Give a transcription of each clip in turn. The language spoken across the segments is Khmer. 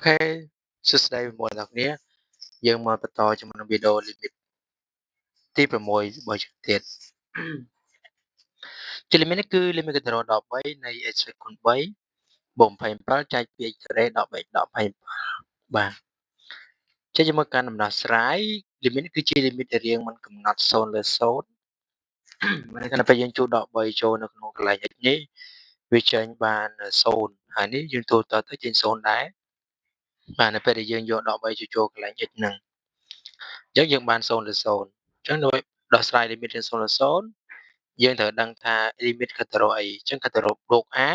Ok,សួស្តីបងប្អូនទាំងគ្នាយើងមកបន្តជាមួយនឹងវីដេអូ limit ទី6របស់យើងទៀតជា limit នេះគឺ limit control 13នៃ x គុណ3បូក27ចែកពី x ការ៉េដល់ x ដល់27បាទចេញមកកាន់ដំណោះស្រាយ limit នេះគឺជា limit ដែលរៀងមិនកំណត់0លើ0មានន័យថាពេលយើងជួដក3ចូលនៅក្នុងកន្លែង x នេះវាចេញបាន0ហើយនេះយើងទូទៅចេញ0ដែរបាទនៅពេលដែលយើងយកដក3ចូលកន្លែង x ហ្នឹងអញ្ចឹងយើងបាន0លើ0អញ្ចឹងដោយដោះស្រាយ limit 0លើ0យើងត្រូវដឹងថា limit គិតទៅរកអីអញ្ចឹងគិតទៅរកបូក a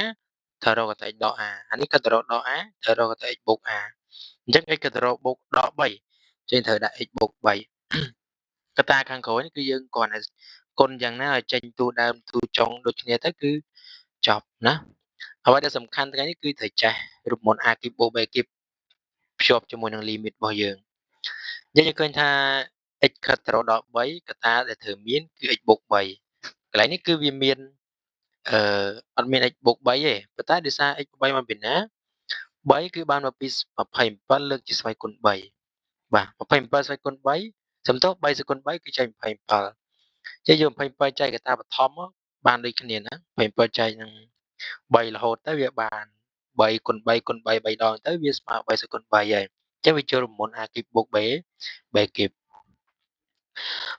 ត្រូវរកកតេ x ដក a អានេះគិតទៅរកដក a ត្រូវរកកតេ x បូក a អញ្ចឹង x គិតទៅរកបូកដក3អញ្ចឹងត្រូវដាក់ x បូក3កតាខាងក្រោយនេះគឺយើងគ្រាន់តែគុណយ៉ាងណាឲ្យចេញទូដើមទូចុងដូចគ្នាទៅគឺចប់ណាអ្វីដែលសំខាន់ថ្ងៃនេះគឺត្រូវចេះរូបមន្ត a គីបបូក b គីបភ្ជាប់ជាមួយនឹង limit របស់យើងយើងឃើញថា x ខិតទៅរកដល់3កតាដែលត្រូវមានគឺ x បូក3កន្លែងនេះគឺវាមានអត់មាន x បូក3ទេប៉ុន្តែដោយសារ x បូក3មកពីណា3គឺបានមកពី27លើកជាស្វ័យគុណ3បាទ27ស្វ័យគុណ3សំទោស3ស្វ័យគុណ3គឺចែក27ចេះយក27ចែកកតាបឋមមកបានដូចគ្នាណា27ចែកនឹង3រហូតទៅវាបាន3គុណ3គុណ3 3ដងទៅវាស្មើ3ស្វ័យគុណ3ហើយចឹងវាចូលរមុន a គីបបូក b គីប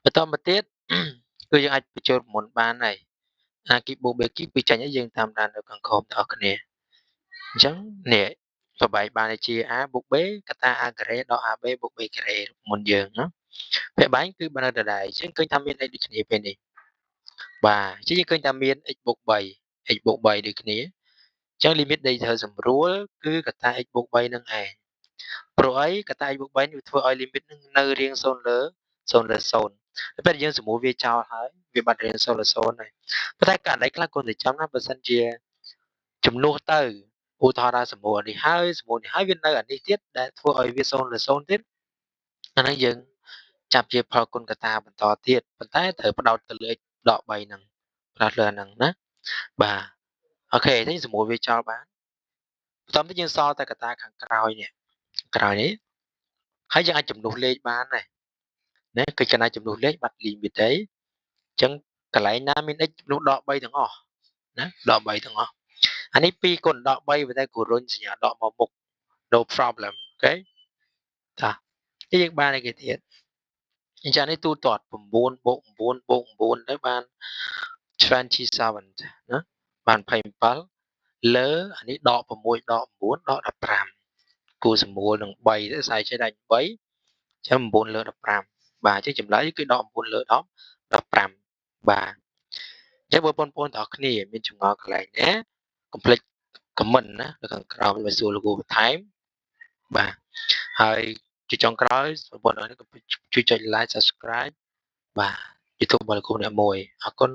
បន្តមកទៀតគឺយើងអាចបញ្ចូលរមុនបានហើយ a គីបបូក b គីបពីចាញ់ឲ្យយើងតាមដាននៅខាងក្រោមទាំងអស់គ្នាអញ្ចឹងនេះប្របែកបានជា a បូក b កតា a ការ៉េដល់ ab បូក b ការ៉េមុនយើងណាបែបបាញ់គឺបាននៅដដែលអញ្ចឹងឃើញថាមាន x ដូចគ្នាពេលនេះបាទអញ្ចឹងយើងឃើញថាមាន x បូក3 x បូក3ដូចគ្នាអញ្ចឹង limit ដែលត្រូវសម្រួលគឺកតា x បូក3នឹងឯងព្រោះអីកតា x បូក3នេះវាធ្វើឲ្យ limit នឹងនៅរៀង0លើ0លើ0តែពេលយើងសម្រួលវាចោលហើយវាបាត់រៀង0លើ0ហើយប៉ុន្តែករណីខ្លះគួរតែចាំណាបើសិនជាជំនួសទៅឧទាហរណ៍ថាសម្រួលនេះហើយសម្រួលនេះហើយវានៅអានេះទៀតដែលធ្វើឲ្យវា0លើ0ទៀតអាហ្នឹងយើងចាប់ជាផលគុណកតាបន្តទៀតប៉ុន្តែត្រូវផ្ដោតទៅលើ x ដក3ហ្នឹងផ្ដោតលើអាហ្នឹងណាបាទអូខេនេះសម្រួលវាចោលបានបន្តទៅយើងសល់តែកតាខាងក្រោយនេះហើយយើងអាចចំនួនលេខបានដែរណាគឺចំណាយចំនួនលេខបាត់ limit អីអញ្ចឹងកន្លែងណាមាន x ចំនួនដក3ទាំងអស់ណាដក3ទាំងអស់អានេះ2គុណដក3ប៉ុន្តែគូរុញសញ្ញាដកមកមុខ no problem អូខេតាយើងបានអីគេទៀតអញ្ចឹងនេះទូទាត់9បូក9បូក9ទៅបាន27ណាបាន27លើអានេះដក6ដក9ដក15គូសម្រួលនឹង3ទៅស្អែកចេះដាច់3ចាំ9លើ15បាទអញ្ចឹងចម្លើយគឺដក9លើ15បាទអញ្ចឹងបងប្អូនទាំងអស់គ្នាមានចម្ងល់កន្លែងណាកុំភ្លេច comment ណានៅខាងក្រោមវាសួរលោកគ្រូបន្ថែមបាទហើយជាចុងក្រោយបងប្អូនអរគុណជួយចុច like subscribe បាទ YouTube របស់លោកគ្រូអ្នកមួយអរគុណ